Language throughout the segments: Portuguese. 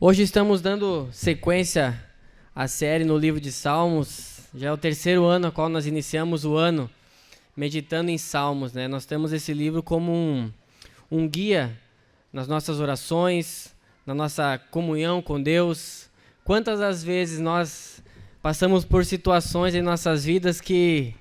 Hoje estamos dando sequência à série no livro de Salmos. Já é o terceiro ano a qual nós iniciamos o ano meditando em Salmos, né? Nós temos esse livro como um guia nas nossas orações, na nossa comunhão com Deus. Quantas das vezes nós passamos por situações em nossas vidas que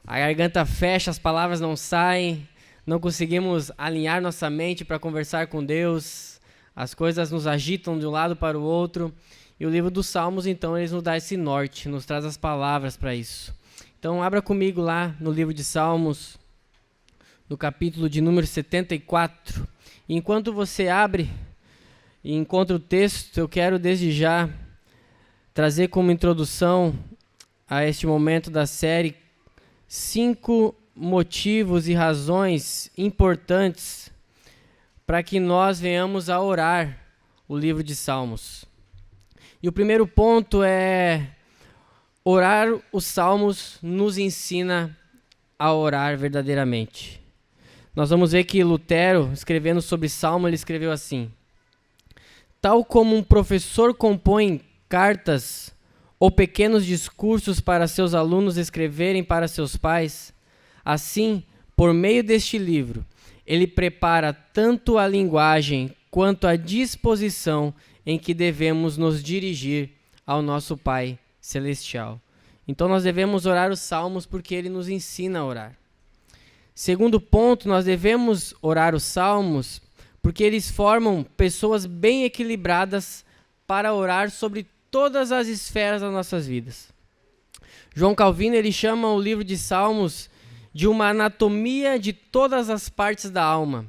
a garganta fecha, as palavras não saem, não conseguimos alinhar nossa mente para conversar com Deus. As coisas nos agitam de um lado para o outro. E o livro dos Salmos, então, ele nos dá esse norte, nos traz as palavras para isso. Então, abra comigo lá no livro de Salmos, no capítulo de número 74. E enquanto você abre e encontra o texto, eu quero desde já trazer como introdução a este momento da série 5 motivos e razões importantes para que nós venhamos a orar o livro de Salmos. E o primeiro ponto é: orar os Salmos nos ensina a orar verdadeiramente. Nós vamos ver que Lutero, escrevendo sobre Salmo, ele escreveu assim: tal como um professor compõe cartas ou pequenos discursos para seus alunos escreverem para seus pais, assim, por meio deste livro, ele prepara tanto a linguagem quanto a disposição em que devemos nos dirigir ao nosso Pai Celestial. Então nós devemos orar os salmos porque ele nos ensina a orar. Segundo ponto, nós devemos orar os salmos porque eles formam pessoas bem equilibradas para orar sobre todas as esferas das nossas vidas. João Calvino, ele chama o livro de Salmos de uma anatomia de todas as partes da alma,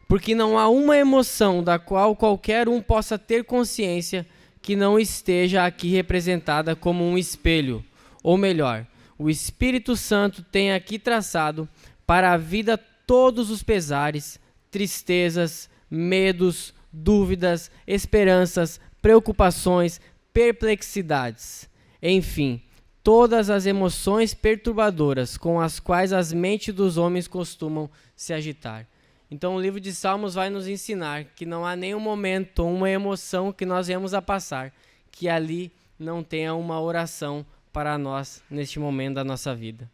porque não há uma emoção da qual qualquer um possa ter consciência que não esteja aqui representada como um espelho, ou melhor, o Espírito Santo tem aqui traçado para a vida todos os pesares, tristezas, medos, dúvidas, esperanças, preocupações, perplexidades, enfim, todas as emoções perturbadoras com as quais as mentes dos homens costumam se agitar. Então o livro de Salmos vai nos ensinar que não há nenhum momento, uma emoção que nós venhamos a passar, que ali não tenha uma oração para nós neste momento da nossa vida.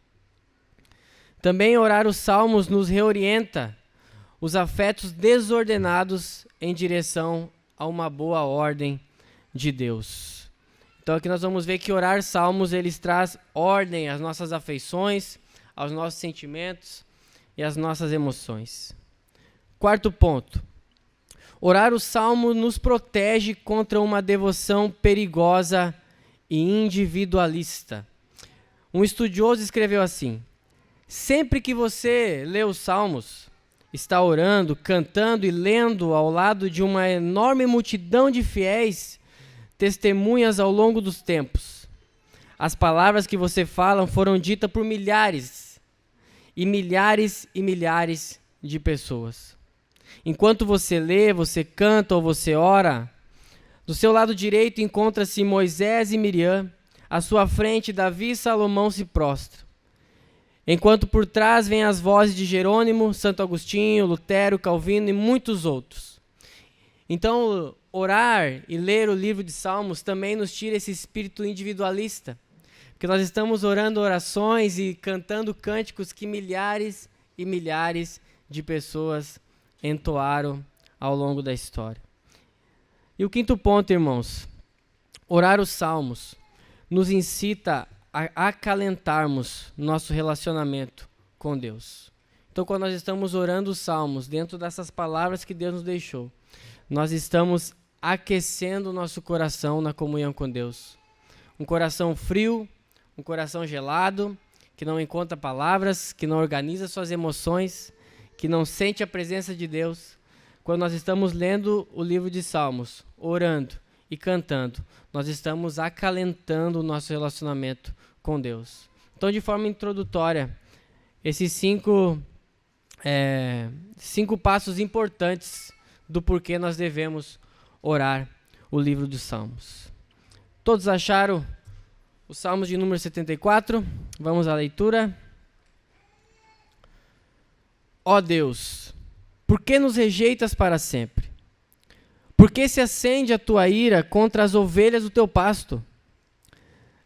Também orar os Salmos nos reorienta os afetos desordenados em direção a uma boa ordem de Deus. Então aqui nós vamos ver que orar salmos, eles traz ordem às nossas afeições, aos nossos sentimentos e às nossas emoções. Quarto ponto, orar o salmo nos protege contra uma devoção perigosa e individualista. Um estudioso escreveu assim: sempre que você lê os salmos, está orando, cantando e lendo ao lado de uma enorme multidão de fiéis, testemunhas ao longo dos tempos. As palavras que você fala foram ditas por milhares e milhares e milhares de pessoas. Enquanto você lê, você canta ou você ora, do seu lado direito encontra-se Moisés e Miriam, à sua frente Davi e Salomão se prostram. Enquanto por trás vêm as vozes de Jerônimo, Santo Agostinho, Lutero, Calvino e muitos outros. Então, orar e ler o livro de Salmos também nos tira esse espírito individualista, porque nós estamos orando orações e cantando cânticos que milhares e milhares de pessoas entoaram ao longo da história. E o quinto ponto, irmãos, orar os Salmos nos incita a acalentarmos nosso relacionamento com Deus. Então, quando nós estamos orando os Salmos, dentro dessas palavras que Deus nos deixou, nós estamos aquecendo o nosso coração na comunhão com Deus. Um coração frio, um coração gelado, que não encontra palavras, que não organiza suas emoções, que não sente a presença de Deus. Quando nós estamos lendo o livro de Salmos, orando e cantando, nós estamos acalentando o nosso relacionamento com Deus. Então, de forma introdutória, esses cinco passos importantes do porquê nós devemos orar o livro dos Salmos. Todos acharam o Salmos de número 74? Vamos à leitura. Ó Deus, por que nos rejeitas para sempre? Por que se acende a tua ira contra as ovelhas do teu pasto?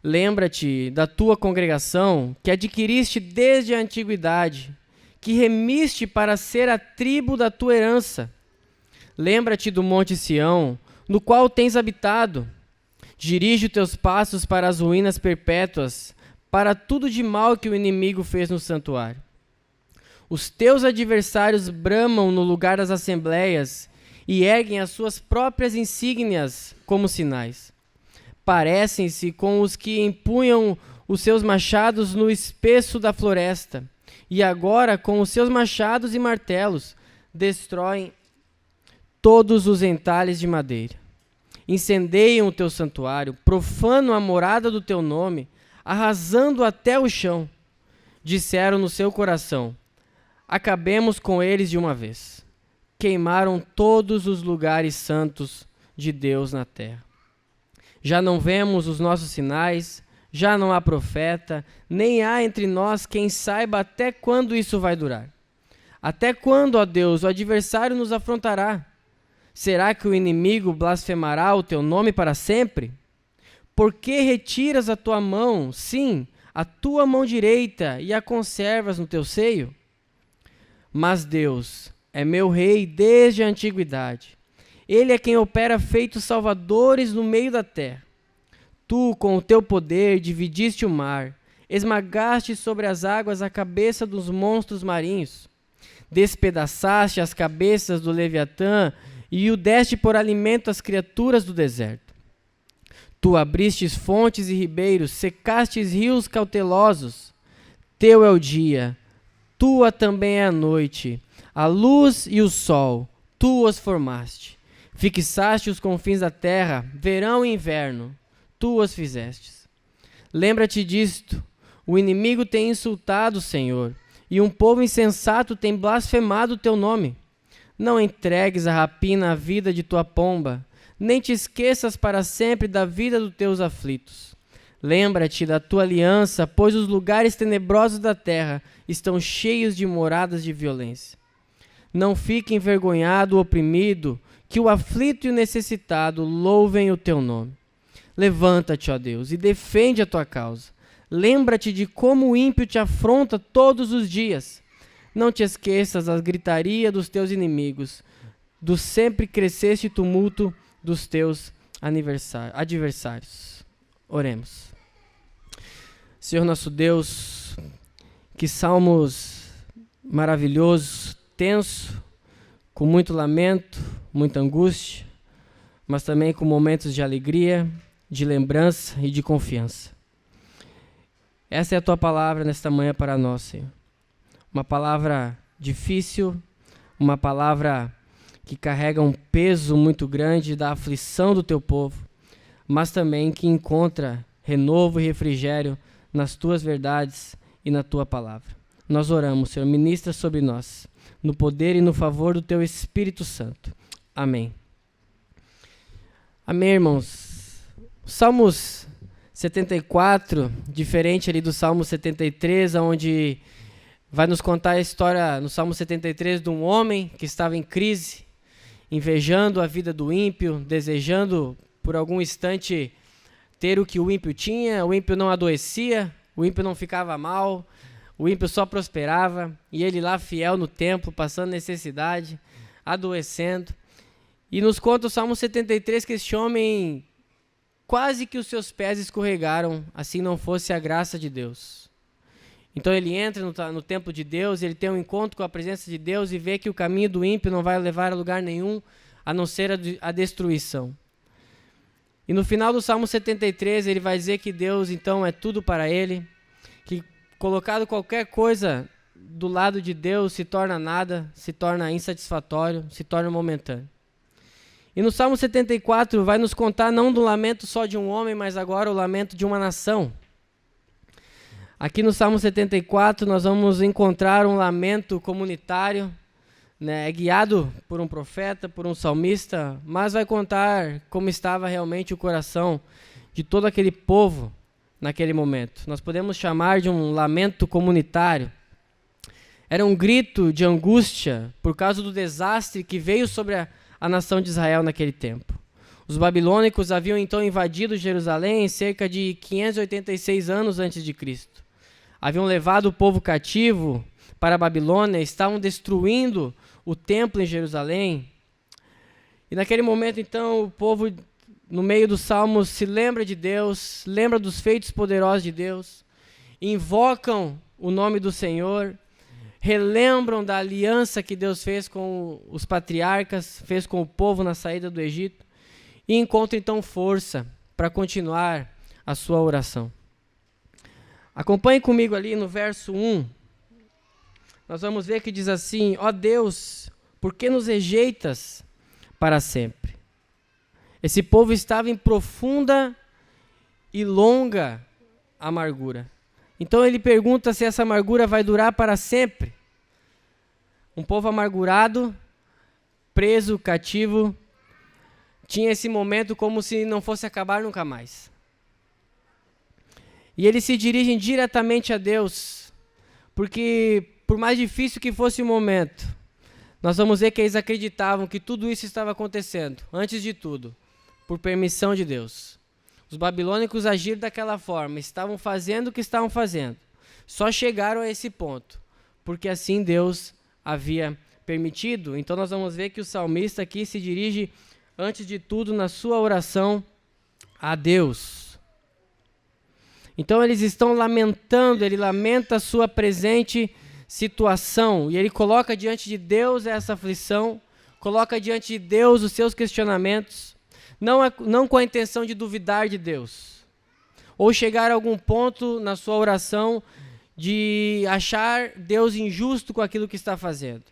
Lembra-te da tua congregação, que adquiriste desde a antiguidade, que remiste para ser a tribo da tua herança. Lembra-te do monte Sião, no qual tens habitado. Dirige os teus passos para as ruínas perpétuas, para tudo de mal que o inimigo fez no santuário. Os teus adversários bramam no lugar das assembleias e erguem as suas próprias insígnias como sinais. Parecem-se com os que empunham os seus machados no espesso da floresta, e agora, com os seus machados e martelos, destroem todos os entalhes de madeira. Incendeiam o teu santuário, profanam a morada do teu nome, arrasando até o chão. Disseram no seu coração: acabemos com eles de uma vez. Queimaram todos os lugares santos de Deus na terra. Já não vemos os nossos sinais, já não há profeta, nem há entre nós quem saiba até quando isso vai durar. Até quando, ó Deus, o adversário nos afrontará? Será que o inimigo blasfemará o teu nome para sempre? Por que retiras a tua mão, sim, a tua mão direita, e a conservas no teu seio? Mas Deus é meu rei desde a antiguidade. Ele é quem opera feitos salvadores no meio da terra. Tu, com o teu poder, dividiste o mar, esmagaste sobre as águas a cabeça dos monstros marinhos, despedaçaste as cabeças do Leviatã e o deste por alimento às criaturas do deserto. Tu abristes fontes e ribeiros, secastes rios cautelosos. Teu é o dia, tua também é a noite, a luz e o sol, tu os formaste. Fixaste os confins da terra, verão e inverno, tu os fizestes. Lembra-te disto, o inimigo tem insultado o Senhor, e um povo insensato tem blasfemado o teu nome. Não entregues a rapina à vida de tua pomba, nem te esqueças para sempre da vida dos teus aflitos. Lembra-te da tua aliança, pois os lugares tenebrosos da terra estão cheios de moradas de violência. Não fique envergonhado o oprimido, que o aflito e o necessitado louvem o teu nome. Levanta-te, ó Deus, e defende a tua causa. Lembra-te de como o ímpio te afronta todos os dias. Não te esqueças da gritaria dos teus inimigos, do sempre crescente tumulto dos teus adversários. Oremos. Senhor nosso Deus, que salmos maravilhosos, tenso, com muito lamento, muita angústia, mas também com momentos de alegria, de lembrança e de confiança. Essa é a tua palavra nesta manhã para nós, Senhor. Uma palavra difícil, uma palavra que carrega um peso muito grande da aflição do teu povo, mas também que encontra renovo e refrigério nas tuas verdades e na tua palavra. Nós oramos, Senhor, ministra sobre nós, no poder e no favor do teu Espírito Santo. Amém. Amém, irmãos. Salmos 74, diferente ali do Salmo 73, onde vai nos contar a história no Salmo 73 de um homem que estava em crise, invejando a vida do ímpio, desejando por algum instante ter o que o ímpio tinha. O ímpio não adoecia, o ímpio não ficava mal, o ímpio só prosperava, e ele lá fiel no templo, passando necessidade, adoecendo. E nos conta o Salmo 73 que este homem, quase que os seus pés escorregaram, assim não fosse a graça de Deus. Então ele entra no templo de Deus, ele tem um encontro com a presença de Deus e vê que o caminho do ímpio não vai levar a lugar nenhum, a não ser a destruição. E no final do Salmo 73 ele vai dizer que Deus então é tudo para ele, que colocado qualquer coisa do lado de Deus se torna nada, se torna insatisfatório, se torna momentâneo. E no Salmo 74 vai nos contar não do lamento só de um homem, mas agora o lamento de uma nação. Aqui no Salmo 74 nós vamos encontrar um lamento comunitário, né, guiado por um profeta, por um salmista, mas vai contar como estava realmente o coração de todo aquele povo naquele momento. Nós podemos chamar de um lamento comunitário. Era um grito de angústia por causa do desastre que veio sobre a a nação de Israel naquele tempo. Os babilônicos haviam então invadido Jerusalém em cerca de 586 anos antes de Cristo. Haviam levado o povo cativo para a Babilônia, estavam destruindo o templo em Jerusalém. E naquele momento, então, o povo, no meio dos salmos, se lembra de Deus, lembra dos feitos poderosos de Deus, invocam o nome do Senhor, relembram da aliança que Deus fez com os patriarcas, fez com o povo na saída do Egito, e encontram então força para continuar a sua oração. Acompanhe comigo ali no verso 1. Nós vamos ver que diz assim: ó Deus, por que nos rejeitas para sempre? Esse povo estava em profunda e longa amargura. Então ele pergunta se essa amargura vai durar para sempre. Um povo amargurado, preso, cativo, tinha esse momento como se não fosse acabar nunca mais. E eles se dirigem diretamente a Deus, porque por mais difícil que fosse o momento, nós vamos ver que eles acreditavam que tudo isso estava acontecendo, antes de tudo, por permissão de Deus. Os babilônicos agiram daquela forma, estavam fazendo o que estavam fazendo. Só chegaram a esse ponto, porque assim Deus havia permitido. Então nós vamos ver que o salmista aqui se dirige, antes de tudo, na sua oração a Deus. Então eles estão lamentando, ele lamenta a sua presente situação, e ele coloca diante de Deus essa aflição, coloca diante de Deus os seus questionamentos, não com a intenção de duvidar de Deus, ou chegar a algum ponto na sua oração de achar Deus injusto com aquilo que está fazendo.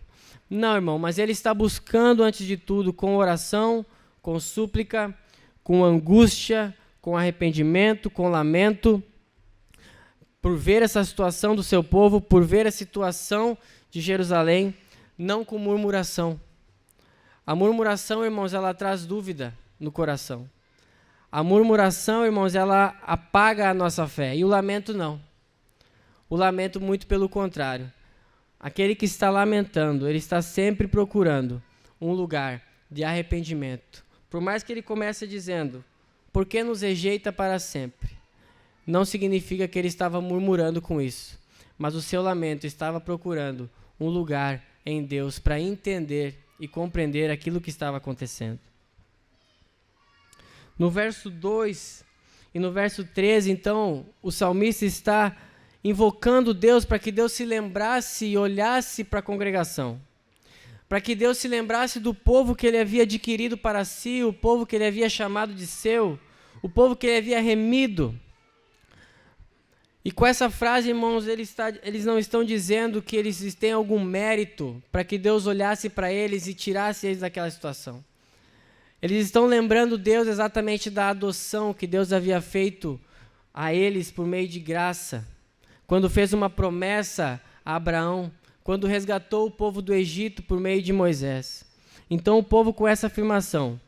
Não, irmão, mas ele está buscando antes de tudo com oração, com súplica, com angústia, com arrependimento, com lamento, por ver essa situação do seu povo, por ver a situação de Jerusalém, não com murmuração. A murmuração, irmãos, ela traz dúvida no coração. A murmuração, irmãos, ela apaga a nossa fé, e o lamento não. O lamento, muito pelo contrário. Aquele que está lamentando, ele está sempre procurando um lugar de arrependimento. Por mais que ele comece dizendo, por que nos rejeita para sempre? Não significa que ele estava murmurando com isso, mas o seu lamento estava procurando um lugar em Deus para entender e compreender aquilo que estava acontecendo. No verso 2 e no verso 13, então, o salmista está invocando Deus para que Deus se lembrasse e olhasse para a congregação, para que Deus se lembrasse do povo que ele havia adquirido para si, o povo que ele havia chamado de seu, o povo que ele havia remido. E com essa frase, irmãos, eles não estão dizendo que eles têm algum mérito para que Deus olhasse para eles e tirasse eles daquela situação. Eles estão lembrando Deus exatamente da adoção que Deus havia feito a eles por meio de graça, quando fez uma promessa a Abraão, quando resgatou o povo do Egito por meio de Moisés. Então o povo, com essa afirmação,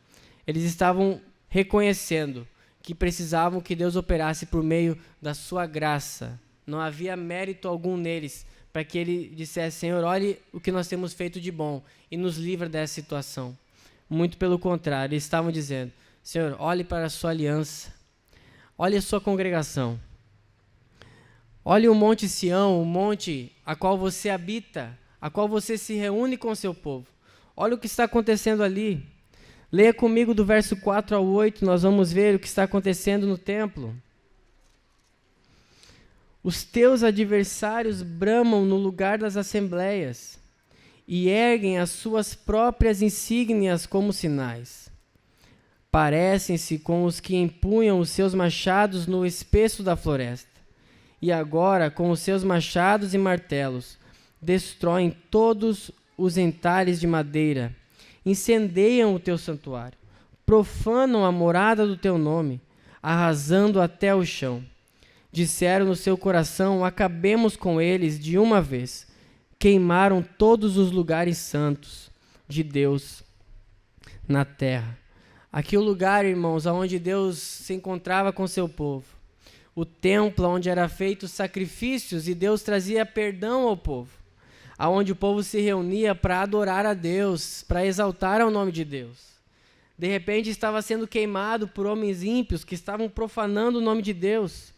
eles estavam reconhecendo que precisavam que Deus operasse por meio da sua graça. Não havia mérito algum neles para que ele dissesse, Senhor, olhe o que nós temos feito de bom e nos livra dessa situação. Muito pelo contrário, eles estavam dizendo, Senhor, olhe para a sua aliança, olhe a sua congregação, olhe o Monte Sião, o monte a qual você habita, a qual você se reúne com o seu povo. Olha o que está acontecendo ali. Leia comigo do verso 4 ao 8, nós vamos ver o que está acontecendo no templo. Os teus adversários bramam no lugar das assembleias e erguem as suas próprias insígnias como sinais. Parecem-se com os que empunham os seus machados no espesso da floresta. E agora, com os seus machados e martelos, destroem todos os entalhes de madeira, incendeiam o teu santuário, profanam a morada do teu nome, arrasando até o chão. Disseram no seu coração, acabemos com eles de uma vez. Queimaram todos os lugares santos de Deus na terra. Aqui o lugar, irmãos, onde Deus se encontrava com seu povo. O templo onde eram feitos sacrifícios e Deus trazia perdão ao povo. aonde o povo se reunia para adorar a Deus, para exaltar ao nome de Deus. De repente estava sendo queimado por homens ímpios que estavam profanando o nome de Deus.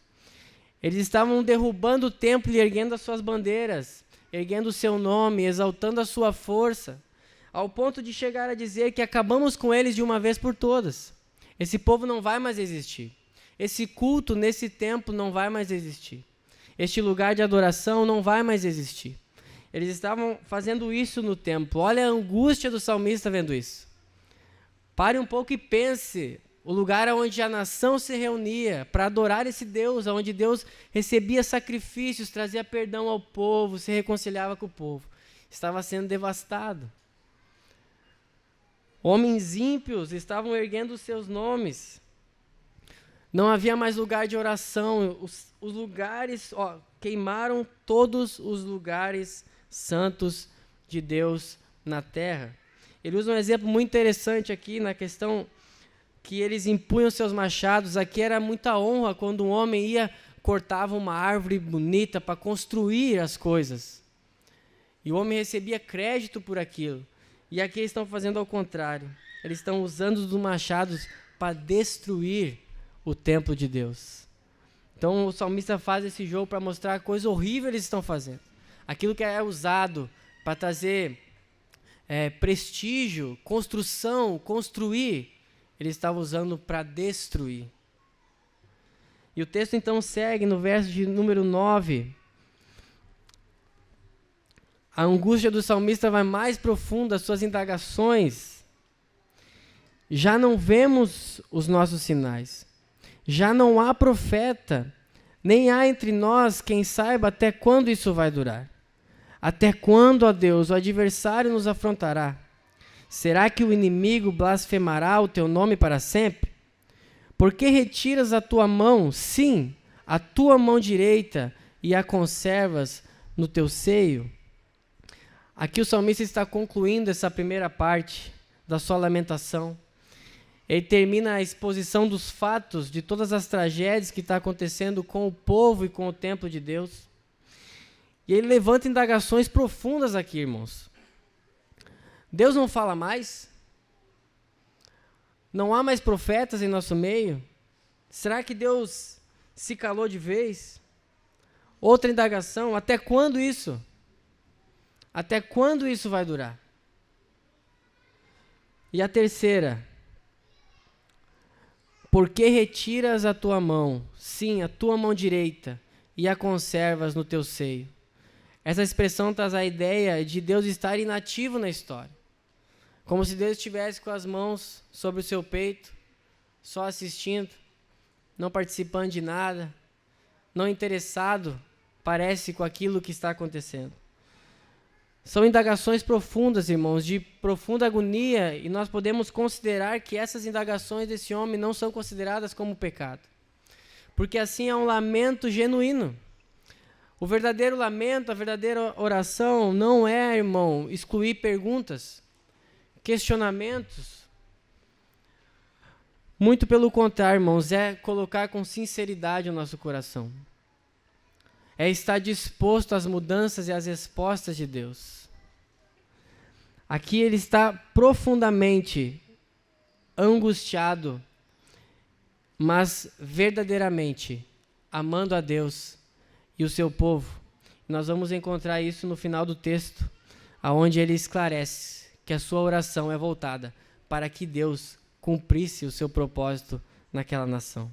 Eles estavam derrubando o templo e erguendo as suas bandeiras, erguendo o seu nome, exaltando a sua força, ao ponto de chegar a dizer que acabamos com eles de uma vez por todas. Esse povo não vai mais existir. Esse culto nesse templo não vai mais existir. Este lugar de adoração não vai mais existir. Eles estavam fazendo isso no templo. Olha a angústia do salmista vendo isso. Pare um pouco e pense o lugar onde a nação se reunia para adorar esse Deus, onde Deus recebia sacrifícios, trazia perdão ao povo, se reconciliava com o povo. Estava sendo devastado. Homens ímpios estavam erguendo os seus nomes. Não havia mais lugar de oração. Os lugares, queimaram todos os lugares santos de Deus na terra. Ele usa um exemplo muito interessante aqui na questão que eles empunham seus machados. Aqui era muita honra quando um homem cortava uma árvore bonita para construir as coisas. E o homem recebia crédito por aquilo. E aqui eles estão fazendo ao contrário. Eles estão usando os machados para destruir o templo de Deus. Então o salmista faz esse jogo para mostrar a coisa horrível que eles estão fazendo. Aquilo que é usado para trazer prestígio, construção, construir, ele estava usando para destruir. E o texto então segue no verso de número 9. A angústia do salmista vai mais profunda, as suas indagações. Já não vemos os nossos sinais. Já não há profeta, nem há entre nós quem saiba até quando isso vai durar. Até quando, ó Deus, o adversário nos afrontará? Será que o inimigo blasfemará o teu nome para sempre? Por que retiras a tua mão, sim, a tua mão direita, e a conservas no teu seio? Aqui o salmista está concluindo essa primeira parte da sua lamentação. Ele termina a exposição dos fatos, de todas as tragédias que está acontecendo com o povo e com o templo de Deus. E ele levanta indagações profundas aqui, irmãos. Deus não fala mais? Não há mais profetas em nosso meio? Será que Deus se calou de vez? Outra indagação, até quando isso? Até quando isso vai durar? E a terceira, por que retiras a tua mão, sim, a tua mão direita, e a conservas no teu seio? Essa expressão traz a ideia de Deus estar inativo na história. Como se Deus estivesse com as mãos sobre o seu peito, só assistindo, não participando de nada, não interessado, parece, com aquilo que está acontecendo. São indagações profundas, irmãos, de profunda agonia, e nós podemos considerar que essas indagações desse homem não são consideradas como pecado. Porque assim é um lamento genuíno. O verdadeiro lamento, a verdadeira oração não é, irmão, excluir perguntas, questionamentos. Muito pelo contrário, irmãos, é colocar com sinceridade o nosso coração. É estar disposto às mudanças e às respostas de Deus. Aqui ele está profundamente angustiado, mas verdadeiramente amando a Deus e o seu povo. Nós vamos encontrar isso no final do texto, aonde ele esclarece que a sua oração é voltada para que Deus cumprisse o seu propósito naquela nação.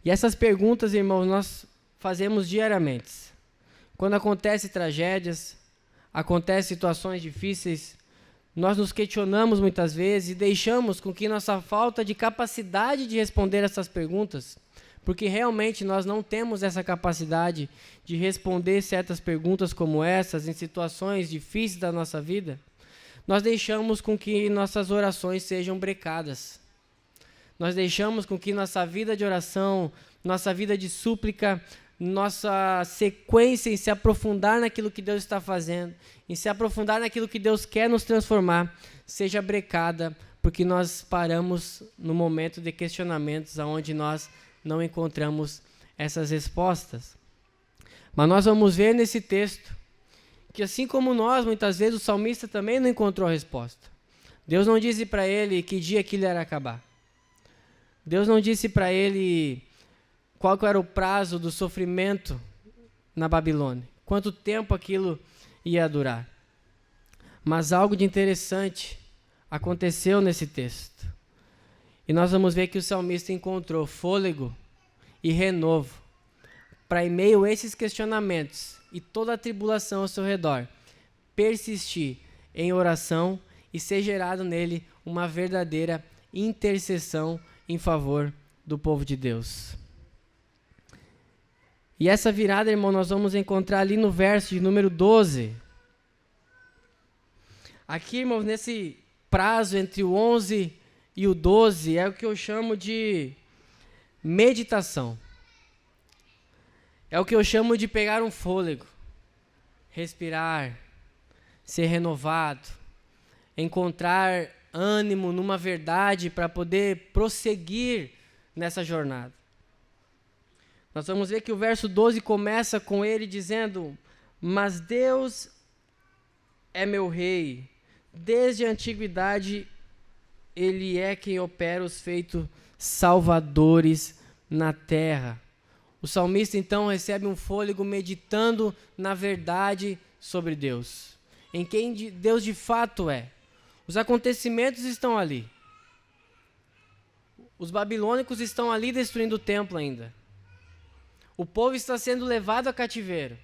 E essas perguntas, irmãos, nós fazemos diariamente. Quando acontecem tragédias, acontecem situações difíceis, nós nos questionamos muitas vezes e deixamos com que nossa falta de capacidade de responder essas perguntas, porque realmente nós não temos essa capacidade de responder certas perguntas como essas em situações difíceis da nossa vida, nós deixamos com que nossas orações sejam brecadas. Nós deixamos com que nossa vida de oração, nossa vida de súplica, nossa sequência em se aprofundar naquilo que Deus está fazendo, em se aprofundar naquilo que Deus quer nos transformar, seja brecada, porque nós paramos no momento de questionamentos onde nós não encontramos essas respostas. Mas nós vamos ver nesse texto Porque assim como nós, muitas vezes o salmista também não encontrou a resposta. Deus não disse para ele que dia aquilo era acabar. Deus não disse para ele qual era o prazo do sofrimento na Babilônia. Quanto tempo aquilo ia durar. Mas algo de interessante aconteceu nesse texto. E nós vamos ver que o salmista encontrou fôlego e renovo para, em meio a esses questionamentos e toda a tribulação ao seu redor, persistir em oração e ser gerado nele uma verdadeira intercessão em favor do povo de Deus. E essa virada, irmão, nós vamos encontrar ali no verso de número 12. Aqui, irmãos, nesse prazo entre o 11 e o 12, é o que eu chamo de meditação. É o que eu chamo de pegar um fôlego, respirar, ser renovado, encontrar ânimo numa verdade para poder prosseguir nessa jornada. Nós vamos ver que o verso 12 começa com ele dizendo: mas Deus é meu rei, desde a antiguidade ele é quem opera os feitos salvadores na terra. O salmista então recebe um fôlego meditando na verdade sobre Deus, em quem Deus de fato é. Os acontecimentos estão ali. Os babilônicos estão ali destruindo o templo ainda. O povo está sendo levado a cativeiro.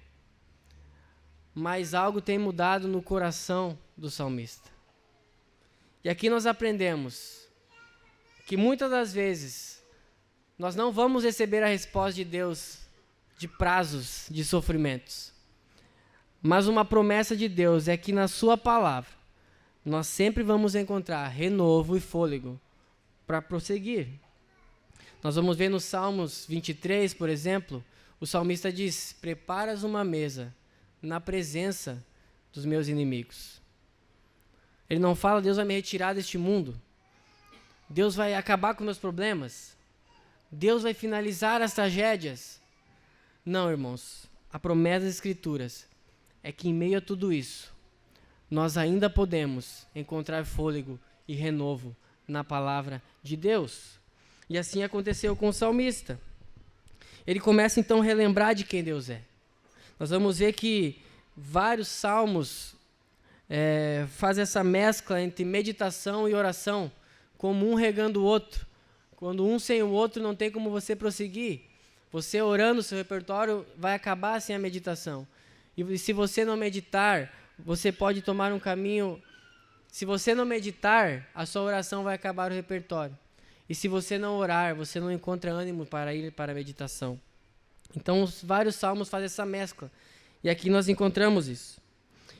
Mas algo tem mudado no coração do salmista. E aqui nós aprendemos que muitas das vezes nós não vamos receber a resposta de Deus de prazos de sofrimentos. Mas uma promessa de Deus é que na sua palavra nós sempre vamos encontrar renovo e fôlego para prosseguir. Nós vamos ver no Salmos 23, por exemplo, o salmista diz: preparas uma mesa na presença dos meus inimigos. Ele não fala: Deus vai me retirar deste mundo, Deus vai acabar com meus problemas, Deus vai finalizar as tragédias. Não, irmãos, a promessa das Escrituras é que em meio a tudo isso, nós ainda podemos encontrar fôlego e renovo na palavra de Deus. E assim aconteceu com o salmista. Ele começa então a relembrar de quem Deus é. Nós vamos ver que vários salmos fazem essa mescla entre meditação e oração, como um regando o outro. Quando um sem o outro não tem como você prosseguir. Você orando, seu repertório vai acabar sem a meditação. E se você não meditar, você pode tomar um caminho. Se você não meditar, a sua oração vai acabar o repertório. E se você não orar, você não encontra ânimo para ir para a meditação. Então, os vários salmos fazem essa mescla. E aqui nós encontramos isso.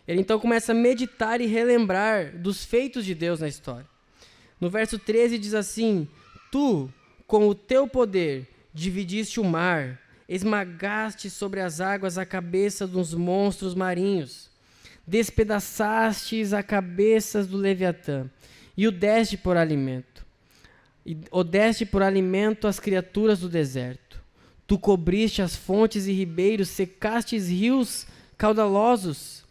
Ele então começa a meditar e relembrar dos feitos de Deus na história. No verso 13 diz assim: tu, com o teu poder, dividiste o mar, esmagaste sobre as águas a cabeça dos monstros marinhos, despedaçastes a cabeça do Leviatã, e o deste por alimento. E o deste por alimento às criaturas do deserto. Tu cobriste as fontes e ribeiros, secastes rios caudalosos.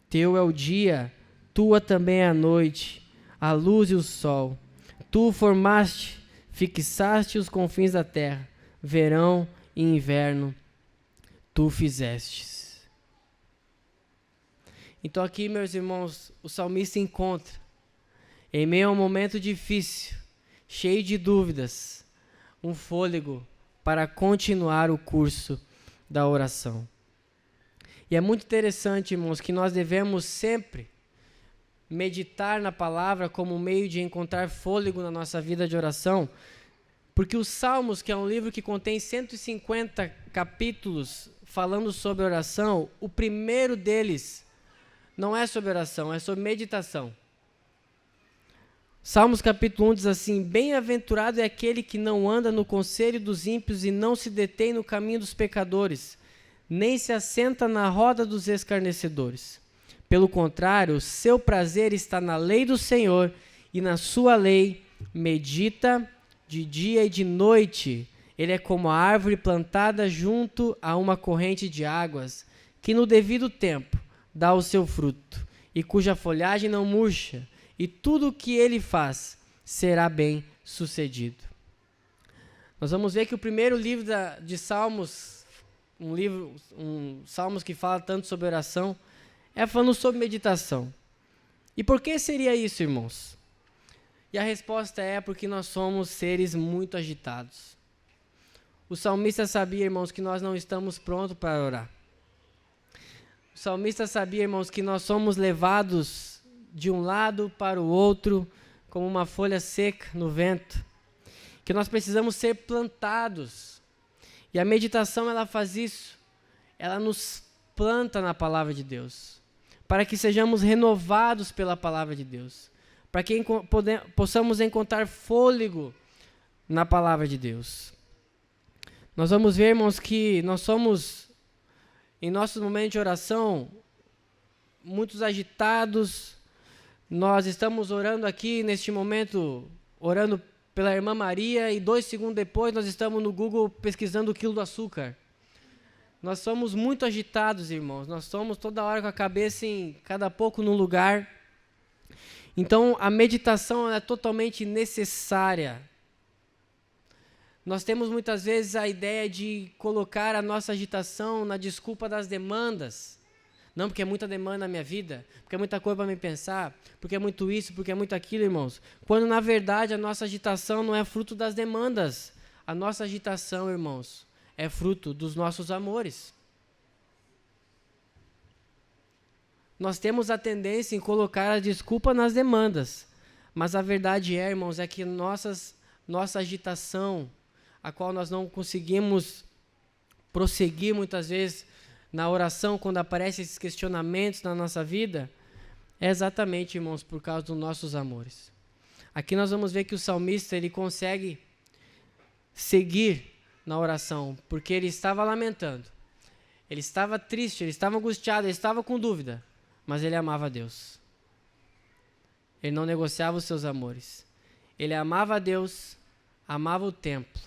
Teu é o dia, tua também é a noite, a luz e o sol. Tu o formaste, fixaste os confins da terra, verão e inverno, tu fizestes. Então aqui, meus irmãos, o salmista encontra, em meio a um momento difícil, cheio de dúvidas, um fôlego para continuar o curso da oração. E é muito interessante, irmãos, que nós devemos sempre meditar na palavra como um meio de encontrar fôlego na nossa vida de oração, porque os Salmos, que é um livro que contém 150 capítulos falando sobre oração, o primeiro deles não é sobre oração, é sobre meditação. Salmos capítulo 1 diz assim: bem-aventurado é aquele que não anda no conselho dos ímpios e não se detém no caminho dos pecadores, nem se assenta na roda dos escarnecedores. Pelo contrário, o seu prazer está na lei do Senhor, e na sua lei medita de dia e de noite. Ele é como a árvore plantada junto a uma corrente de águas, que no devido tempo dá o seu fruto, e cuja folhagem não murcha, e tudo o que ele faz será bem sucedido. Nós vamos ver que o primeiro livro de Salmos, Salmos que fala tanto sobre oração, é falando sobre meditação. E por que seria isso, irmãos? E a resposta é porque nós somos seres muito agitados. O salmista sabia, irmãos, que nós não estamos prontos para orar. O salmista sabia, irmãos, que nós somos levados de um lado para o outro como uma folha seca no vento. Que nós precisamos ser plantados. E a meditação, ela faz isso. Ela nos planta na palavra de Deus. Para que sejamos renovados pela palavra de Deus. Para que possamos encontrar fôlego na palavra de Deus. Nós vamos ver, irmãos, que nós somos, em nossos momentos de oração, muitos agitados. Nós estamos orando aqui, neste momento, orando pela irmã Maria, e 2 segundos depois nós estamos no Google pesquisando o quilo do açúcar. Nós somos muito agitados, irmãos. Nós somos toda hora com a cabeça em cada pouco no lugar. Então, a meditação é totalmente necessária. Nós temos muitas vezes a ideia de colocar a nossa agitação na desculpa das demandas. Não, porque é muita demanda na minha vida, porque é muita coisa para me pensar, porque é muito isso, porque é muito aquilo, irmãos. Quando, na verdade, a nossa agitação não é fruto das demandas. A nossa agitação, irmãos, é fruto dos nossos amores. Nós temos a tendência em colocar a desculpa nas demandas. Mas a verdade é, irmãos, é que nossa agitação, a qual nós não conseguimos prosseguir muitas vezes na oração, quando aparecem esses questionamentos na nossa vida, é exatamente, irmãos, por causa dos nossos amores. Aqui nós vamos ver que o salmista, ele consegue seguir na oração, porque ele estava lamentando, ele estava triste, ele estava angustiado, ele estava com dúvida, mas ele amava a Deus. Ele não negociava os seus amores. Ele amava a Deus, amava o templo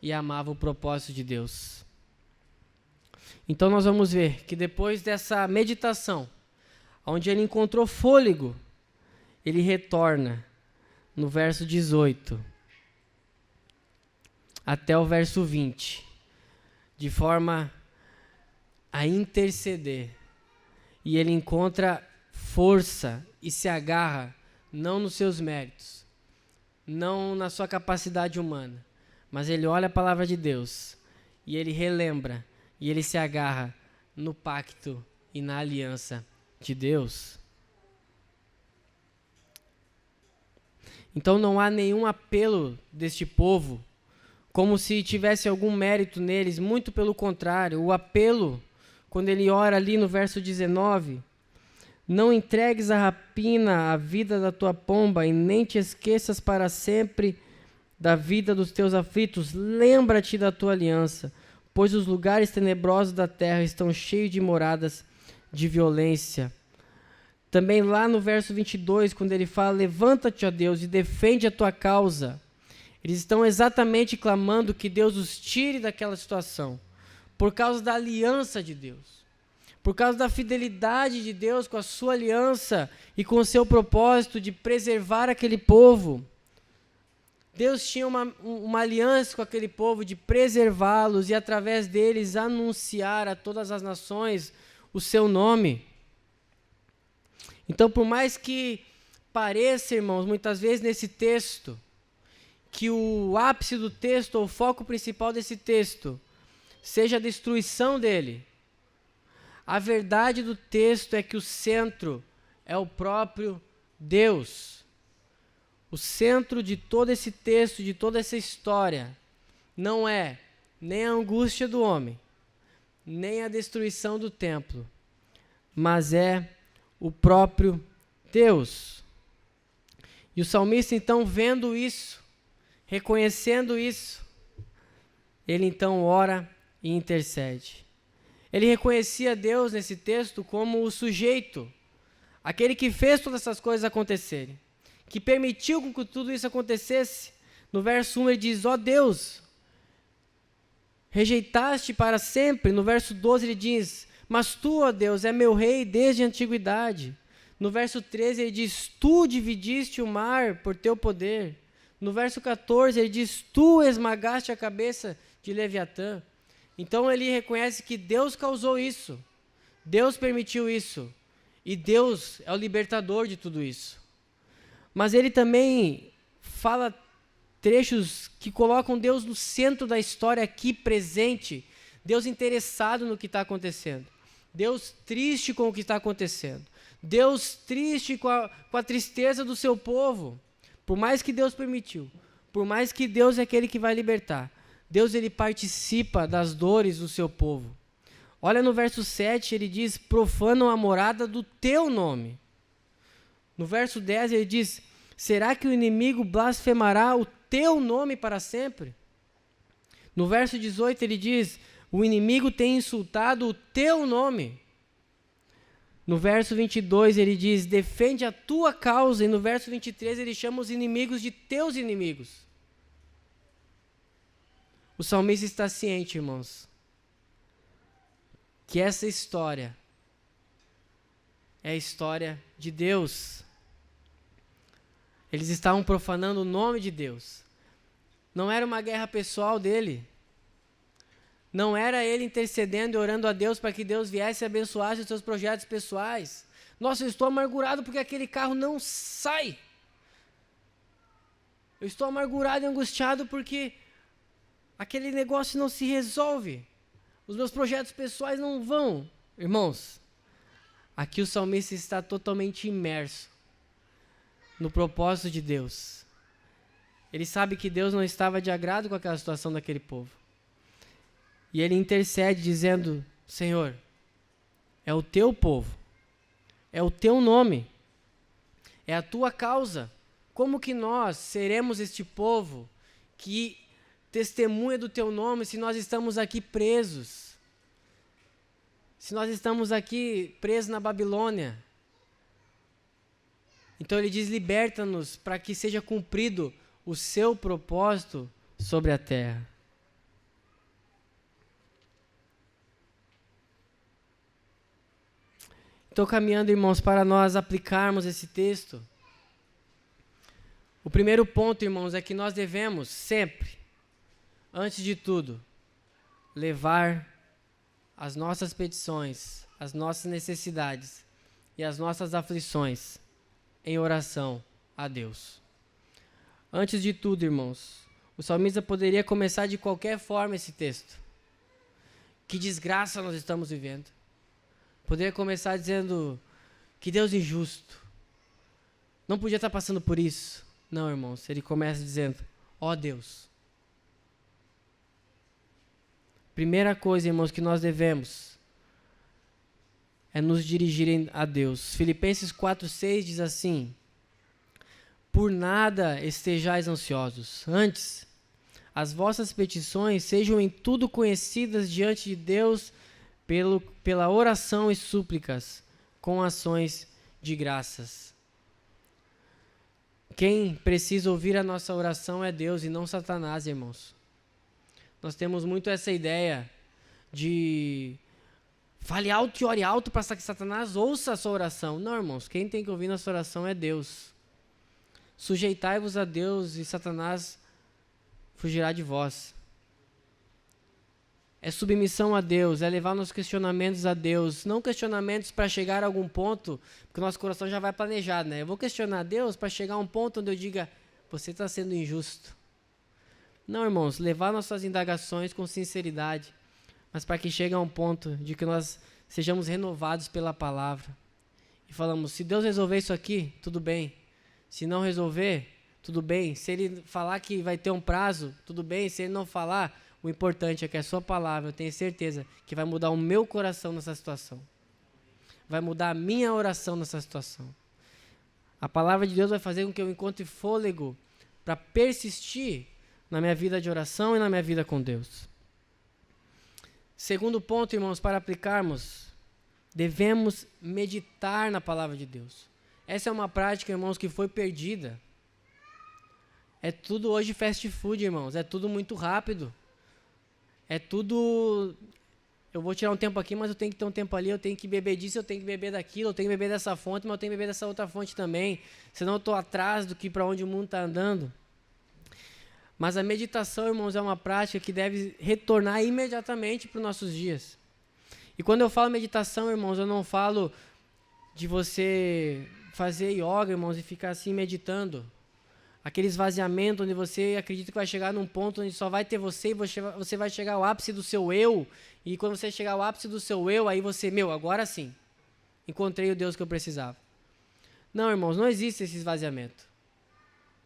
e amava o propósito de Deus. Então nós vamos ver que depois dessa meditação, onde ele encontrou fôlego, ele retorna no verso 18 até o verso 20, de forma a interceder. E ele encontra força e se agarra não nos seus méritos, não na sua capacidade humana, mas ele olha a palavra de Deus e ele relembra e ele se agarra no pacto e na aliança de Deus. Então não há nenhum apelo deste povo como se tivesse algum mérito neles, muito pelo contrário. O apelo, quando ele ora ali no verso 19, não entregues a rapina à vida da tua pomba e nem te esqueças para sempre da vida dos teus aflitos. Lembra-te da tua aliança, pois os lugares tenebrosos da terra estão cheios de moradas de violência. Também lá no verso 22, quando ele fala, levanta-te, ó Deus, e defende a tua causa. Eles estão exatamente clamando que Deus os tire daquela situação, por causa da aliança de Deus, por causa da fidelidade de Deus com a sua aliança e com o seu propósito de preservar aquele povo. Deus tinha uma aliança com aquele povo de preservá-los e através deles anunciar a todas as nações o seu nome. Então, por mais que pareça, irmãos, muitas vezes nesse texto, que o ápice do texto, ou o foco principal desse texto, seja a destruição dele, a verdade do texto é que o centro é o próprio Deus. O centro de todo esse texto, de toda essa história, não é nem a angústia do homem, nem a destruição do templo, mas é o próprio Deus. E o salmista, então, vendo isso, reconhecendo isso, ele então ora e intercede. Ele reconhecia Deus nesse texto como o sujeito, aquele que fez todas essas coisas acontecerem, que permitiu que tudo isso acontecesse. No verso 1 ele diz, ó Deus, rejeitaste para sempre. No verso 12 ele diz, Mas tu, ó Deus, é meu rei desde a antiguidade. No verso 13 ele diz, tu dividiste o mar por teu poder. No verso 14 ele diz, tu esmagaste a cabeça de Leviatã. Então ele reconhece que Deus causou isso. Deus permitiu isso. E Deus é o libertador de tudo isso. Mas ele também fala trechos que colocam Deus no centro da história aqui presente. Deus interessado no que está acontecendo. Deus triste com o que está acontecendo. Deus triste com a tristeza do seu povo. Por mais que Deus permitiu. Por mais que Deus é aquele que vai libertar. Deus ele participa das dores do seu povo. Olha no verso 7, ele diz, profanam a morada do teu nome. No verso 10 ele diz, será que o inimigo blasfemará o teu nome para sempre? No verso 18 ele diz, o inimigo tem insultado o teu nome. No verso 22 ele diz, defende a tua causa. E no verso 23 ele chama os inimigos de teus inimigos. O salmista está ciente, irmãos, que essa história é a história de Deus. Eles estavam profanando o nome de Deus. Não era uma guerra pessoal dele. Não era ele intercedendo e orando a Deus para que Deus viesse e abençoasse os seus projetos pessoais. Nossa, eu estou amargurado porque aquele carro não sai. Eu estou amargurado e angustiado porque aquele negócio não se resolve. Os meus projetos pessoais não vão. Irmãos, aqui o salmista está totalmente imerso no propósito de Deus. Ele sabe que Deus não estava de agrado com aquela situação daquele povo. E ele intercede dizendo, Senhor, é o teu povo, é o teu nome, é a tua causa. Como que nós seremos este povo que testemunha do teu nome se nós estamos aqui presos? Se nós estamos aqui presos na Babilônia? Então ele diz, liberta-nos para que seja cumprido o seu propósito sobre a terra. Estou caminhando, irmãos, para nós aplicarmos esse texto. O primeiro ponto, irmãos, é que nós devemos sempre, antes de tudo, levar as nossas petições, as nossas necessidades e as nossas aflições em oração a Deus. Antes de tudo, irmãos, o salmista poderia começar de qualquer forma esse texto. Que desgraça nós estamos vivendo. Poderia começar dizendo que Deus é injusto. Não podia estar passando por isso. Não, irmãos, ele começa dizendo, ó Deus. Primeira coisa, irmãos, que nós devemos é nos dirigir a Deus. Filipenses 4:6 diz assim, por nada estejais ansiosos, antes, as vossas petições sejam em tudo conhecidas diante de Deus pela oração e súplicas, com ações de graças. Quem precisa ouvir a nossa oração é Deus e não Satanás, irmãos. Nós temos muito essa ideia de fale alto e ore alto para que Satanás ouça a sua oração. Não, irmãos, quem tem que ouvir nossa oração é Deus. Sujeitai-vos a Deus e Satanás fugirá de vós. É submissão a Deus, é levar nossos questionamentos a Deus, não questionamentos para chegar a algum ponto, porque o nosso coração já vai planejado, né? Eu vou questionar a Deus para chegar a um ponto onde eu diga, você está sendo injusto. Não, irmãos, levar nossas indagações com sinceridade, mas para que chegue a um ponto de que nós sejamos renovados pela palavra. E falamos, se Deus resolver isso aqui, tudo bem. Se não resolver, tudo bem. Se Ele falar que vai ter um prazo, tudo bem. Se Ele não falar, o importante é que a sua palavra, eu tenho certeza, que vai mudar o meu coração nessa situação. Vai mudar a minha oração nessa situação. A palavra de Deus vai fazer com que eu encontre fôlego para persistir na minha vida de oração e na minha vida com Deus. Segundo ponto, irmãos, para aplicarmos, devemos meditar na palavra de Deus. Essa é uma prática, irmãos, que foi perdida. É tudo hoje fast food, irmãos. É tudo muito rápido. É tudo... eu vou tirar um tempo aqui, mas eu tenho que ter um tempo ali, eu tenho que beber disso, eu tenho que beber daquilo, eu tenho que beber dessa fonte, mas eu tenho que beber dessa outra fonte também, senão eu estou atrás do que para onde o mundo está andando. Mas a meditação, irmãos, é uma prática que deve retornar imediatamente para os nossos dias. E quando eu falo meditação, irmãos, eu não falo de você fazer yoga, irmãos, e ficar assim meditando. Aquele esvaziamento onde você acredita que vai chegar num ponto onde só vai ter você e você vai chegar ao ápice do seu eu. E quando você chegar ao ápice do seu eu, aí você, agora sim, encontrei o Deus que eu precisava. Não, irmãos, não existe esse esvaziamento.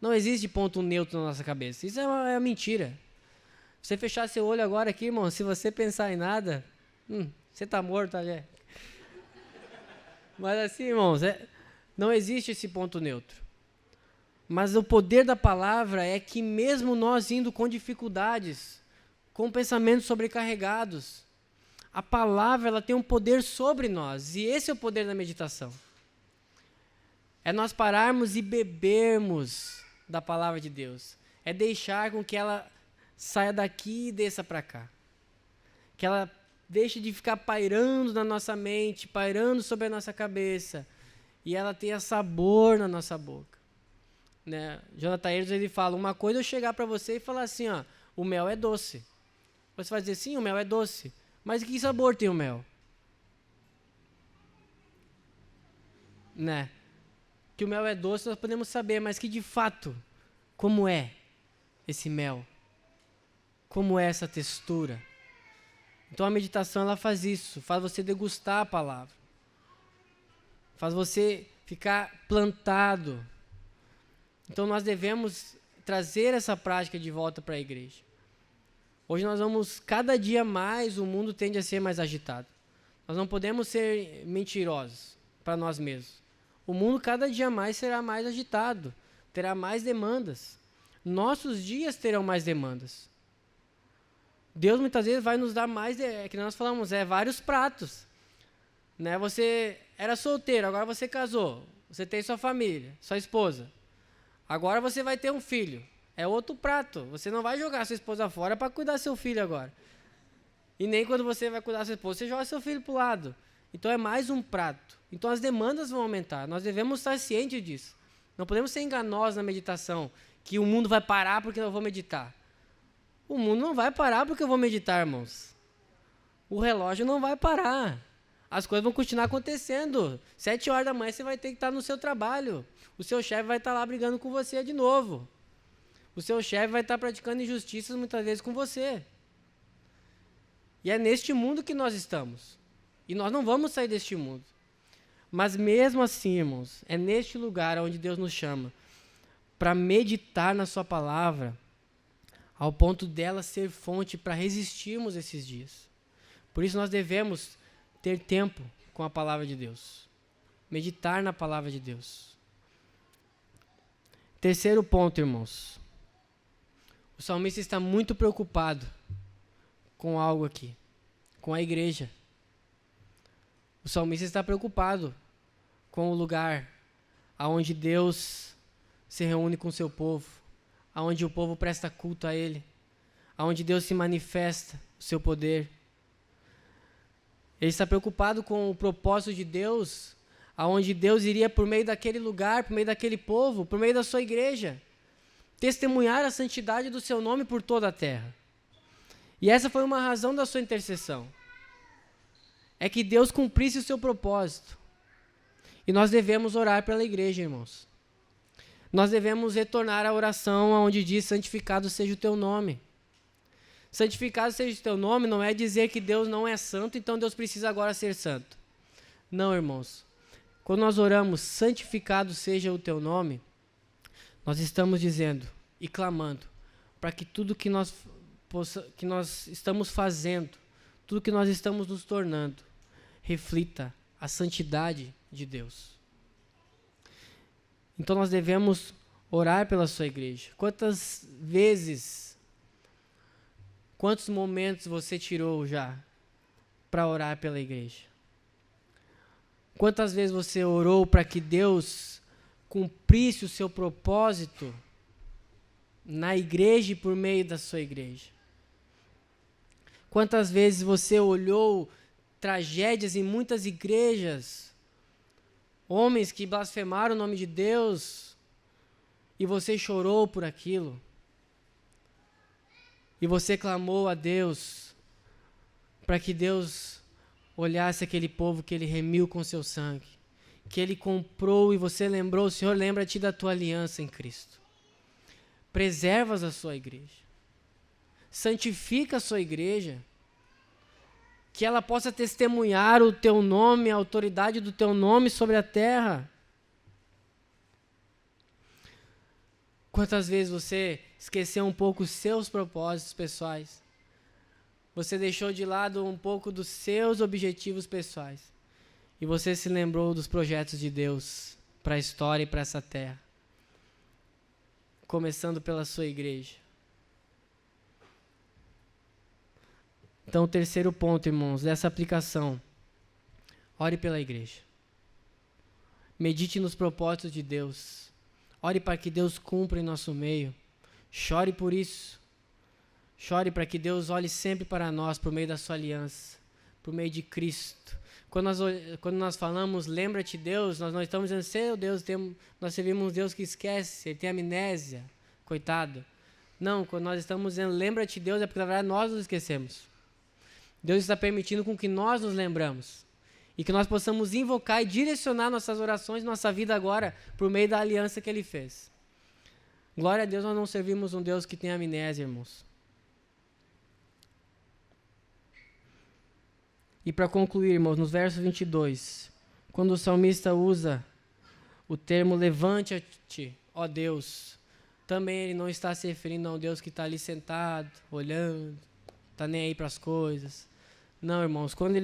Não existe ponto neutro na nossa cabeça. Isso é uma mentira. Você fechar seu olho agora aqui, irmão, se você pensar em nada, você está morto, ali. Mas assim, irmãos, não existe esse ponto neutro. Mas o poder da palavra é que mesmo nós indo com dificuldades, com pensamentos sobrecarregados, a palavra ela tem um poder sobre nós. E esse é o poder da meditação. É nós pararmos e bebermos da palavra de Deus. É deixar com que ela saia daqui e desça para cá. Que ela deixe de ficar pairando na nossa mente, pairando sobre a nossa cabeça. E ela tenha sabor na nossa boca. Né? Jonathan Edwards, ele fala, uma coisa é eu chegar para você e falar assim, ó, o mel é doce. Você vai dizer, sim, o mel é doce. Mas que sabor tem o mel? Né? Que o mel é doce nós podemos saber, mas que de fato, como é esse mel? Como é essa textura? Então a meditação ela faz isso, faz você degustar a palavra. Faz você ficar plantado. Então nós devemos trazer essa prática de volta para a igreja. Hoje nós vamos, cada dia mais, o mundo tende a ser mais agitado. Nós não podemos ser mentirosos para nós mesmos. O mundo cada dia mais será mais agitado, terá mais demandas. Nossos dias terão mais demandas. Deus muitas vezes vai nos dar mais, que nós falamos, vários pratos. Né? Você era solteiro, agora você casou, você tem sua família, sua esposa. Agora você vai ter um filho. É outro prato. Você não vai jogar sua esposa fora para cuidar do seu filho agora. E nem quando você vai cuidar da sua esposa, você joga seu filho para o lado. Então é mais um prato. Então as demandas vão aumentar. Nós devemos estar cientes disso. Não podemos ser enganosos na meditação, que o mundo vai parar porque eu vou meditar. O mundo não vai parar porque eu vou meditar, irmãos. O relógio não vai parar. As coisas vão continuar acontecendo. 7 horas da manhã você vai ter que estar no seu trabalho. O seu chefe vai estar lá brigando com você de novo. O seu chefe vai estar praticando injustiças muitas vezes com você. E é neste mundo que nós estamos. E nós não vamos sair deste mundo. Mas mesmo assim, irmãos, é neste lugar onde Deus nos chama para meditar na sua palavra, ao ponto dela ser fonte para resistirmos esses dias. Por isso nós devemos ter tempo com a palavra de Deus. Meditar na palavra de Deus. Terceiro ponto, irmãos. O salmista está muito preocupado com algo aqui, com a igreja. O salmista está preocupado com o lugar aonde Deus se reúne com o seu povo, aonde o povo presta culto a Ele, aonde Deus se manifesta o seu poder. Ele está preocupado com o propósito de Deus, aonde Deus iria por meio daquele lugar, por meio daquele povo, por meio da sua igreja, testemunhar a santidade do seu nome por toda a terra. E essa foi uma razão da sua intercessão. É que Deus cumprisse o seu propósito. E nós devemos orar pela igreja, irmãos. Nós devemos retornar à oração onde diz, santificado seja o teu nome. Santificado seja o teu nome não é dizer que Deus não é santo, então Deus precisa agora ser santo. Não, irmãos. Quando nós oramos, santificado seja o teu nome, nós estamos dizendo e clamando para que tudo que nós estamos fazendo, tudo que nós estamos nos tornando, reflita a santidade de Deus. Então nós devemos orar pela sua igreja. Quantas vezes, quantos momentos você tirou já para orar pela igreja? Quantas vezes você orou para que Deus cumprisse o seu propósito na igreja e por meio da sua igreja? Quantas vezes você olhou tragédias em muitas igrejas, homens que blasfemaram o nome de Deus, e você chorou por aquilo, e você clamou a Deus, para que Deus olhasse aquele povo que Ele remiu com seu sangue, que Ele comprou, e você lembrou, Senhor, lembra-te da tua aliança em Cristo. Preservas a sua igreja. Santifica a sua igreja, que ela possa testemunhar o teu nome, a autoridade do teu nome sobre a terra. Quantas vezes você esqueceu um pouco os seus propósitos pessoais? Você deixou de lado um pouco dos seus objetivos pessoais e você se lembrou dos projetos de Deus para a história e para essa terra, começando pela sua igreja. Então, o terceiro ponto, irmãos, dessa aplicação: ore pela igreja. Medite nos propósitos de Deus. Ore para que Deus cumpra em nosso meio. Chore por isso. Chore para que Deus olhe sempre para nós por meio da sua aliança, por meio de Cristo. Quando nós falamos, lembra-te Deus, nós não estamos dizendo, seu Deus, nós servimos um Deus que esquece, Ele tem amnésia, coitado. Não, quando nós estamos dizendo, lembra-te Deus, é porque na verdade nós nos esquecemos. Deus está permitindo com que nós nos lembramos e que nós possamos invocar e direcionar nossas orações, nossa vida agora, por meio da aliança que Ele fez. Glória a Deus, nós não servimos um Deus que tem amnésia, irmãos. E para concluir, irmãos, nos versos 22, quando o salmista usa o termo levante-te, ó Deus, também ele não está se referindo a um Deus que está ali sentado, olhando, está nem aí para as coisas. Não, irmãos, quando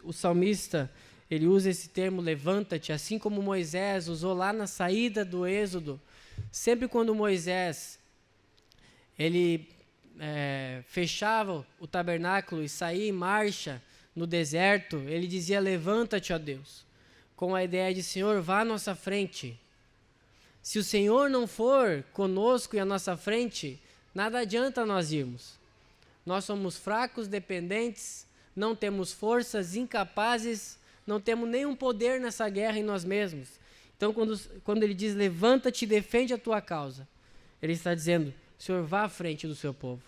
o salmista ele usa esse termo levanta-te, assim como Moisés usou lá na saída do Êxodo, sempre quando Moisés ele fechava o tabernáculo e saía em marcha no deserto, ele dizia levanta-te, ó Deus, com a ideia de Senhor, vá à nossa frente. Se o Senhor não for conosco e à nossa frente, nada adianta nós irmos. Nós somos fracos, dependentes, não temos forças, incapazes, não temos nenhum poder nessa guerra em nós mesmos. Então, quando ele diz, levanta-te e defende a tua causa, ele está dizendo, Senhor, vá à frente do seu povo.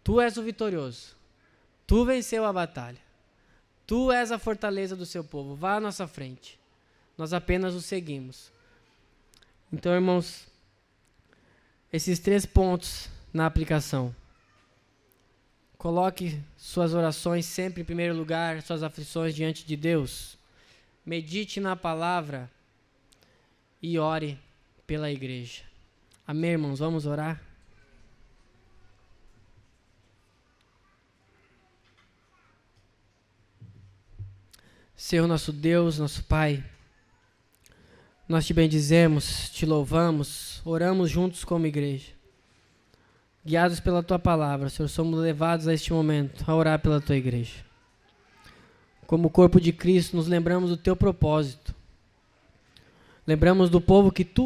Tu és o vitorioso. Tu venceu a batalha. Tu és a fortaleza do seu povo. Vá à nossa frente. Nós apenas o seguimos. Então, irmãos, esses 3 pontos na aplicação. Coloque suas orações sempre em primeiro lugar, suas aflições diante de Deus. Medite na palavra e ore pela igreja. Amém, irmãos? Vamos orar? Senhor nosso Deus, nosso Pai, nós te bendizemos, te louvamos, oramos juntos como igreja. Guiados pela tua palavra, Senhor, somos levados a este momento a orar pela tua igreja. Como corpo de Cristo, nos lembramos do teu propósito. Lembramos do povo que tu